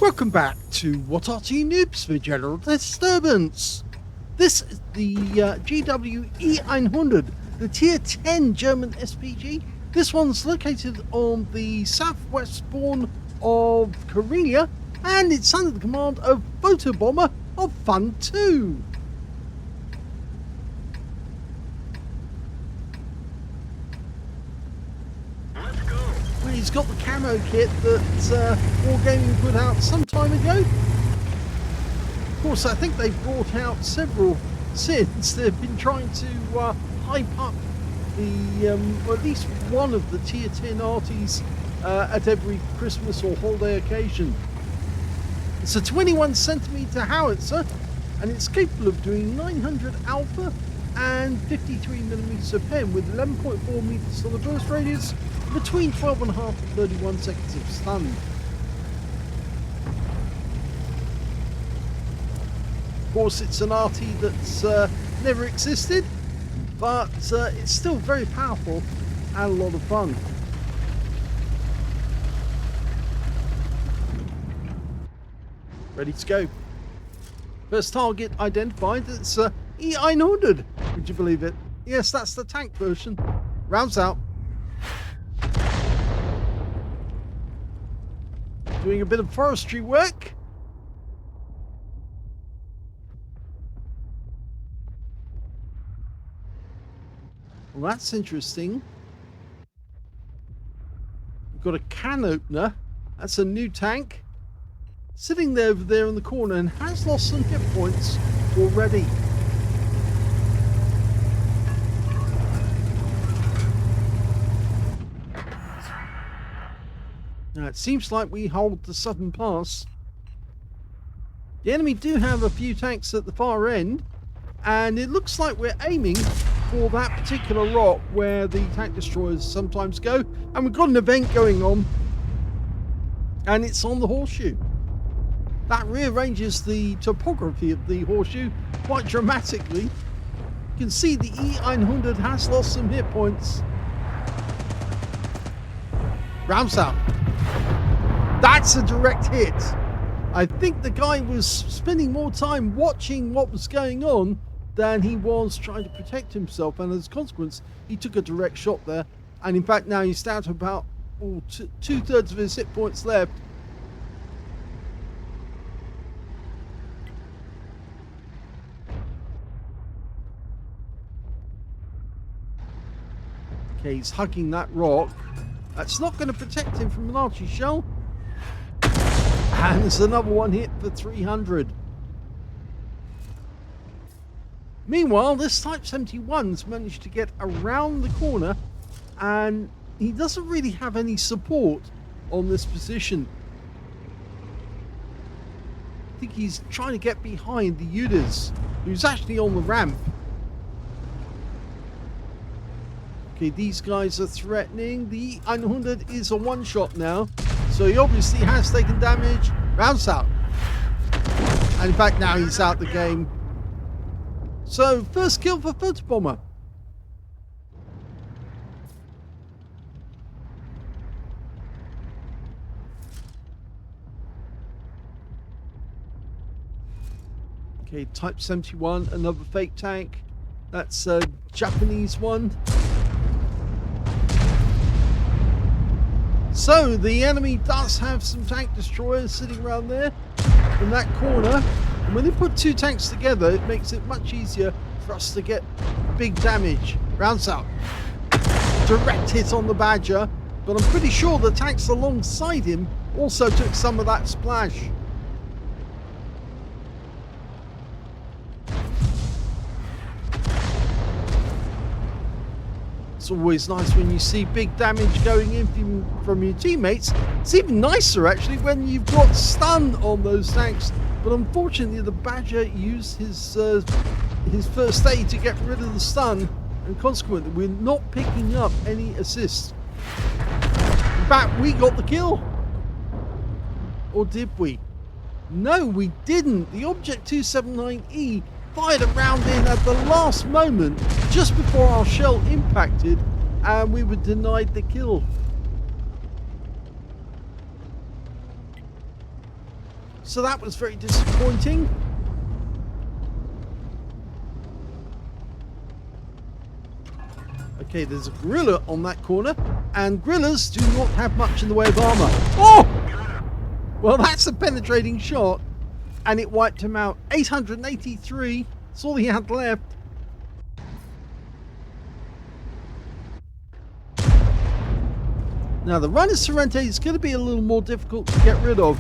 Welcome back to What Arty Noobs for General Disturbance. This is the GWE900, the Tier 10 German SPG. This one's located on the southwest spawn of Karelia, and it's under the command of Photobomber of FUN2. He's got the camo kit that Wargaming put out some time ago. Of course, I think they've brought out several since. They've been trying to hype up the, or at least one of the Tier 10 Arties at every Christmas or holiday occasion. It's a 21cm howitzer, and it's capable of doing 900 alpha and 53mm of pen with 11.4 meters on the burst radius, between 12.5 and 31 seconds of stun. Of course, it's an Arty that's never existed, but it's still very powerful and a lot of fun. Ready to go. First target identified. It's E900. Would you believe it? Yes, that's the tank version. Rounds out. Doing a bit of forestry work. Well, that's interesting. We've got a can opener. That's a new tank. Sitting there over there in the corner and has lost some hit points already. Now it seems like we hold the southern pass. The enemy do have a few tanks at the far end, and it looks like we're aiming for that particular rock where the tank destroyers sometimes go, and we've got an event going on, and it's on the horseshoe. That rearranges the topography of the horseshoe quite dramatically. You can see the E900 has lost some hit points. Rounds out. That's a direct hit. I think the guy was spending more time watching what was going on than he was trying to protect himself, and as a consequence he took a direct shot there, and in fact now he's down to about two-thirds of his hit points left. Okay, he's hugging that rock. That's not going to protect him from an archery shell. And there's another one hit for 300. Meanwhile, this Type 71's managed to get around the corner, and he doesn't really have any support on this position. I think he's trying to get behind the Udas, who's actually on the ramp. Okay, these guys are threatening. The E900 is a one-shot now, so he obviously has taken damage. Rounds out. And in fact, now he's out the game. So, first kill for Photobomber. Okay, Type 71, another fake tank. That's a Japanese one. So, the enemy does have some tank destroyers sitting around there in that corner. And when they put two tanks together, it makes it much easier for us to get big damage. Rounds out. Direct hit on the Badger, but I'm pretty sure the tanks alongside him also took some of that splash. It's always nice when you see big damage going in from your teammates. It's even nicer actually when you've got stun on those tanks. But unfortunately, the Badger used his first aid to get rid of the stun, and consequently, we're not picking up any assists. In fact, we got the kill. Or did we? No, we didn't. The Object 279E fired a round in at the last moment, just before our shell impacted, and we were denied the kill. So that was very disappointing. Okay, there's a gorilla on that corner, and gorillas do not have much in the way of armor. Oh! Well, that's a penetrating shot, and it wiped him out. 883, that's all he had left. Now, the Rhino Sorrento is going to be a little more difficult to get rid of.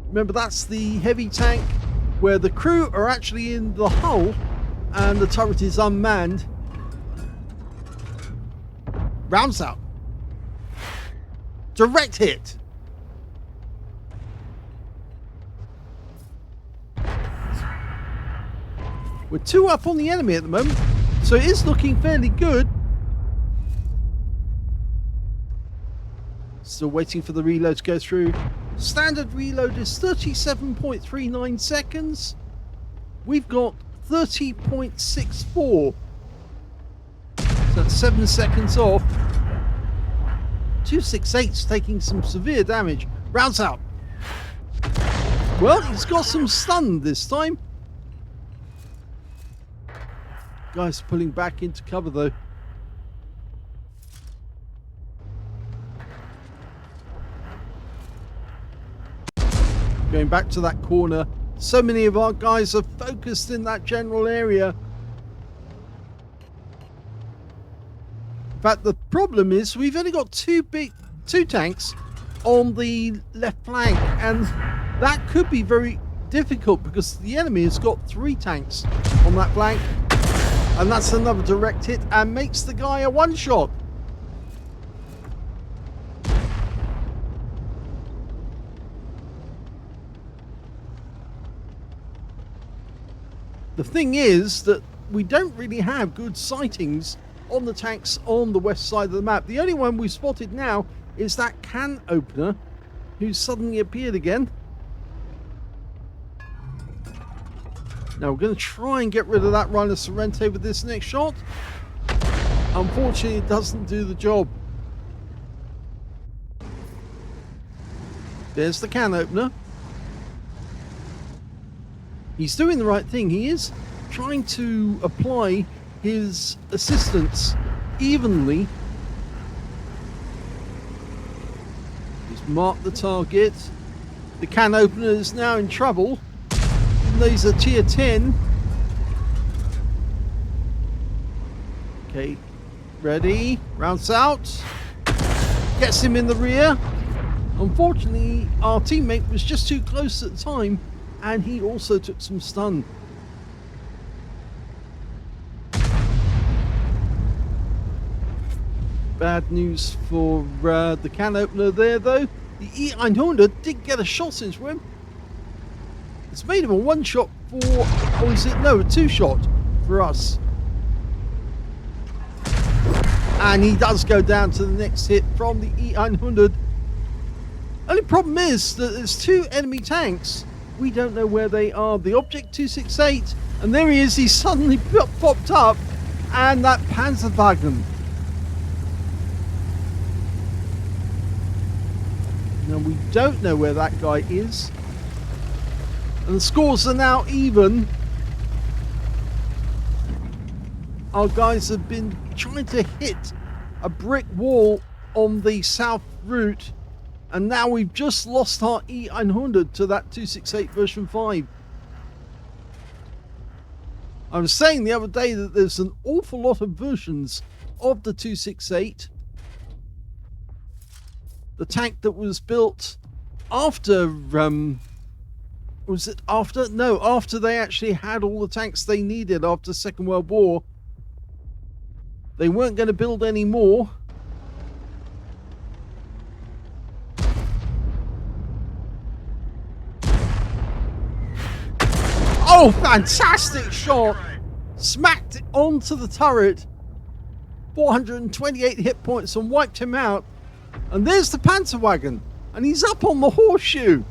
Remember, that's the heavy tank where the crew are actually in the hull and the turret is unmanned. Rounds out. Direct hit. We're 2 up on the enemy at the moment, so it is looking fairly good. Still waiting for the reload to go through. Standard reload is 37.39 seconds. We've got 30.64. So that's 7 seconds off. 268's taking some severe damage. Rounds out. Well, he's got some stun this time. Guy's pulling back into cover though. Going back to that corner. So many of our guys are focused in that general area. In fact, the problem is we've only got two tanks on the left flank, and that could be very difficult because the enemy has got 3 tanks on that flank, and that's another direct hit and makes the guy a one-shot. The thing is that we don't really have good sightings on the tanks on the west side of the map. The only one we've spotted now is that can opener who's suddenly appeared again. Now we're going to try and get rid of that Rhino Sorrento with this next shot. Unfortunately, it doesn't do the job. There's the can opener. He's doing the right thing. He is trying to apply his assistance evenly. He's marked the target. The can opener is now in trouble. Even though he's a tier 10. Okay, ready. Rounds out. Gets him in the rear. Unfortunately, our teammate was just too close at the time, and he also took some stun. Bad news for the can opener there, though. The E900 did get a shot into him. It's made him a one-shot for... Oh, is it? No, a 2-shot for us. And he does go down to the next hit from the E900. Only problem is that there's 2 enemy tanks. We don't know where they are. The Object 268, and there he is. He suddenly popped up, and that Panzerwagen. Now we don't know where that guy is, and the scores are now even. Our guys have been trying to hit a brick wall on the south route, and now we've just lost our E900 to that 268 version 5. I was saying the other day that there's an awful lot of versions of the 268. The tank that was built after, was it after? No, after they actually had all the tanks they needed after the Second World War. They weren't going to build any more. Oh, fantastic shot! Smacked it onto the turret. 428 hit points and wiped him out. And there's the Panzerwagen, and he's up on the horseshoe.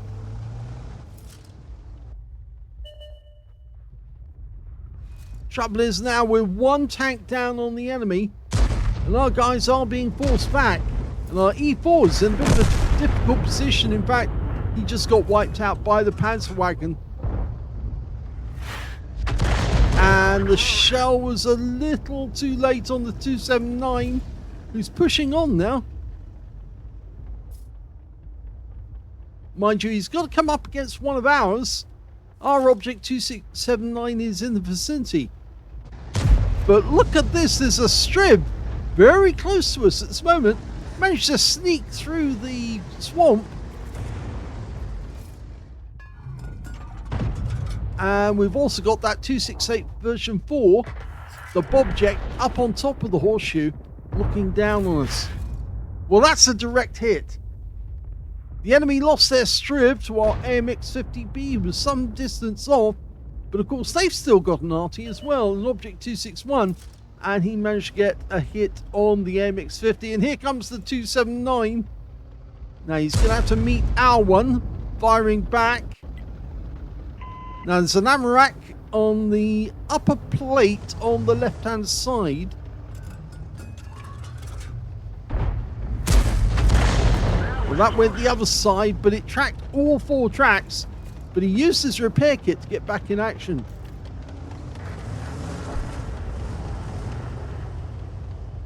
Trouble is now we're 1 tank down on the enemy, and our guys are being forced back, and our E4 is in a bit of a difficult position. In fact, he just got wiped out by the Panzerwagen. And the shell was a little too late on the 279, who's pushing on now. Mind you, he's got to come up against one of ours. Our object 2679 is in the vicinity. But look at this, there's a strib very close to us at this moment. Managed to sneak through the swamp. And we've also got that 268 version 4, the Bobjet, up on top of the horseshoe, looking down on us. Well, that's a direct hit. The enemy lost their strib to our AMX-50B, who was some distance off, but of course they've still got an Arty as well, an Object 261, and he managed to get a hit on the AMX-50, and here comes the 279. Now he's going to have to meet our one, firing back. Now there's an Amarak on the upper plate on the left-hand side. Well, that went the other side, but it tracked all 4 tracks. But he used his repair kit to get back in action.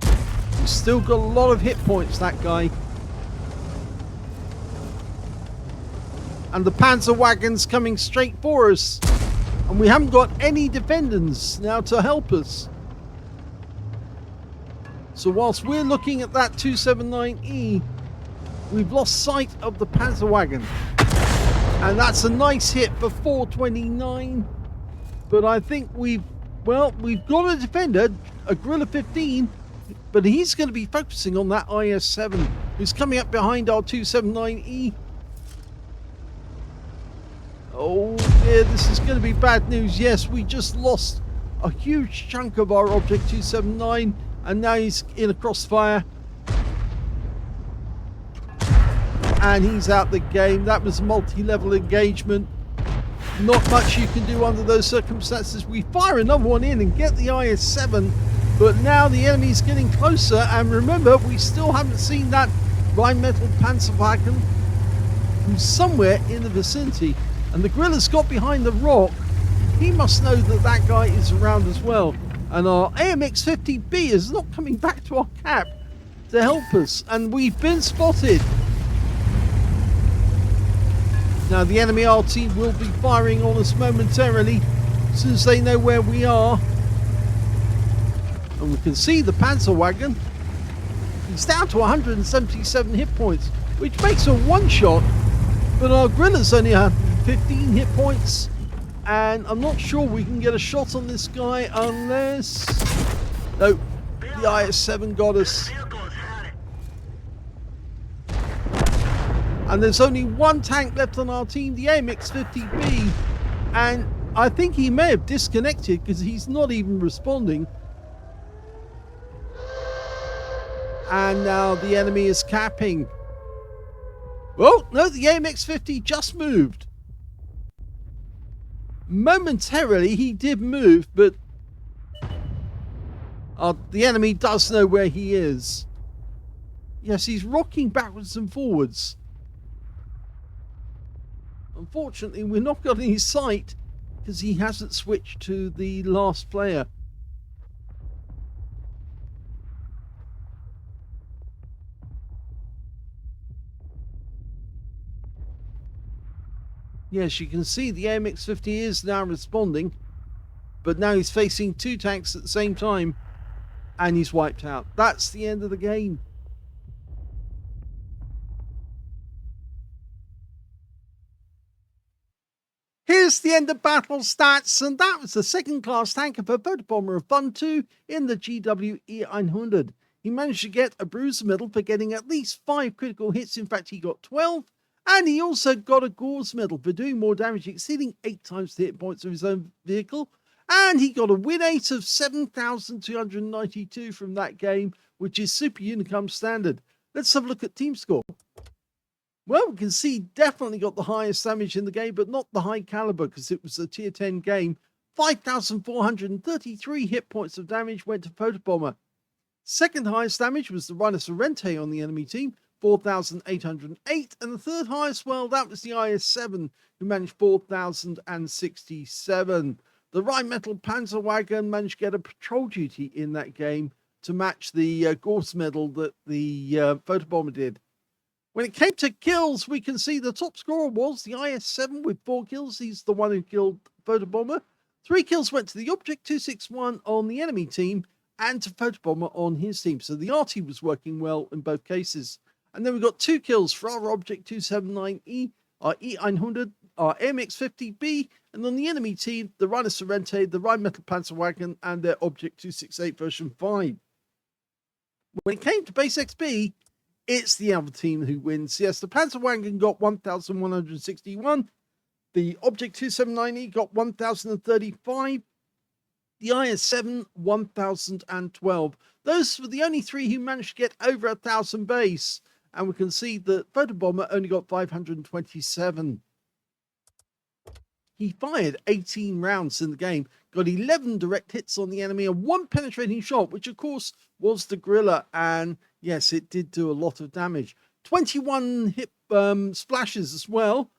He's still got a lot of hit points, that guy. And the Panzerwagon's coming straight for us. And we haven't got any defenders now to help us. So whilst we're looking at that 279E, we've lost sight of the Panzerwagen. And that's a nice hit for 429. But I think we've got a defender, a Guerrilla 15, but he's going to be focusing on that IS-7, who's coming up behind our 279E. Oh dear, this is going to be bad news. Yes, we just lost a huge chunk of our Object 279, and now he's in a crossfire. And he's out the game. That was multi-level engagement. Not much you can do under those circumstances. We fire another one in and get the IS-7, but now the enemy's getting closer. And remember, we still haven't seen that Rheinmetall Panzerwagen, who's somewhere in the vicinity. And the Guerrilla's got behind the rock. He must know that that guy is around as well. And our AMX-50B is not coming back to our cap to help us. And we've been spotted. Now the enemy Arty will be firing on us momentarily as soon as they know where we are. And we can see the Panzerwagen. He's down to 177 hit points, which makes a one-shot. But our Guerrilla's only 115 hit points. And I'm not sure we can get a shot on this guy unless... No, the IS-7 got us. And there's only one tank left on our team, the AMX-50B. And I think he may have disconnected because he's not even responding. And now the enemy is capping. Oh, no, the AMX-50 just moved. Momentarily, he did move, but the enemy does know where he is. Yes, he's rocking backwards and forwards. Unfortunately, we're not got any sight because he hasn't switched to the last player. Yes, you can see the AMX-50 is now responding, but now he's facing 2 tanks at the same time, and he's wiped out. That's the end of the game. Here's the end of battle stats, and that was the second-class tanker for Photobomber of FUN2 in the GWE100. He managed to get a bruiser medal for getting at least 5 critical hits. In fact, he got 12. And he also got a Gauze medal for doing more damage, exceeding 8 times the hit points of his own vehicle. And he got a win rate of 7,292 from that game, which is Super Unicum standard. Let's have a look at team score. Well, we can see he definitely got the highest damage in the game, but not the high caliber because it was a tier 10 game. 5,433 hit points of damage went to Photobomber. Second highest damage was the Rhino Sorrente on the enemy team, 4,808. And the third highest, well, that was the IS-7, who managed 4,067. The Rheinmetall Panzerwagen managed to get a patrol duty in that game to match the Gorse medal that the Photobomber did. When it came to kills, we can see the top scorer was the IS-7 with 4 kills. He's the one who killed Photobomber. 3 kills went to the Object 261 on the enemy team and to Photobomber on his team. So the Arty was working well in both cases. And then we got 2 kills for our Object 279E, our E100, our MX50B, and on the enemy team, the Reiner Sorrente, the Rheinmetall Panzerwagen, and their Object 268 version 5. When it came to base XP, it's the other team who wins. Yes, the Panzerwagen got 1,161. The Object 279E got 1,035. The IS-7, 1,012. Those were the only 3 who managed to get over 1,000 base. And we can see that Photobomber only got 527. He fired 18 rounds in the game, got 11 direct hits on the enemy and 1 penetrating shot, which of course was the Gorilla. And yes, it did do a lot of damage. 21 hit splashes as well.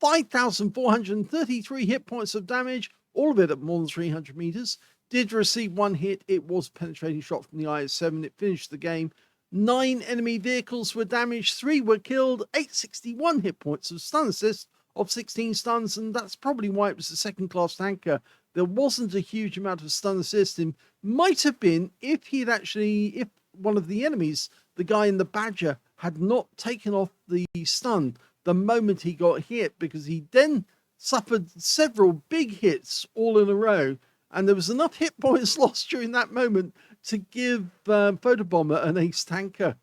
5,433 hit points of damage, all of it at more than 300 meters. Did receive 1 hit. It was a penetrating shot from the IS-7. It finished the game. 9 enemy vehicles were damaged. 3 were killed. 861 hit points of stun assist of 16 stuns. And that's probably why it was a second-class tanker. There wasn't a huge amount of stun assist. It might have been if if one of the enemies, the guy in the Badger, had not taken off the stun the moment he got hit, because he then suffered several big hits all in a row, and there was enough hit points lost during that moment to give Photobomber an ace tanker.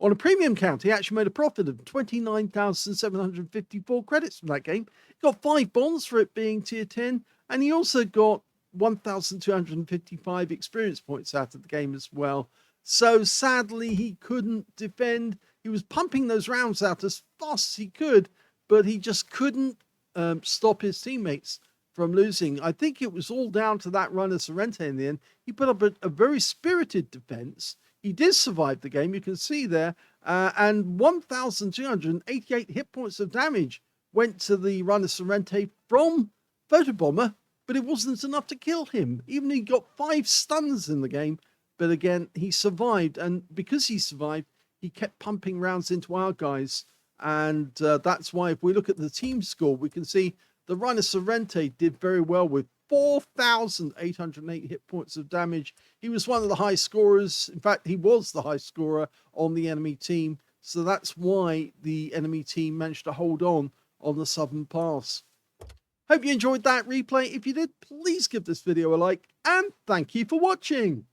On a premium count, he actually made a profit of 29,754 credits from that game. He got 5 bonds for it being tier 10, and he also got 1,255 experience points out of the game as well. So sadly, he couldn't defend. He was pumping those rounds out as fast as he could, but he just couldn't stop his teammates from losing. I think it was all down to that Reiner Sorrente in the end. He put up a very spirited defense. He did survive the game, you can see there, and 1,288 hit points of damage went to the Reiner Sorrente from Photobomber, but it wasn't enough to kill him. Even he got 5 stuns in the game, but again, he survived, and because he survived, he kept pumping rounds into our guys, and that's why if we look at the team score, we can see the Reiner Sorrente did very well with 4,808 hit points of damage. He was one of the high scorers. In fact, he was the high scorer on the enemy team, so that's why the enemy team managed to hold on the Southern Pass. Hope you enjoyed that replay. If you did, please give this video a like, and thank you for watching.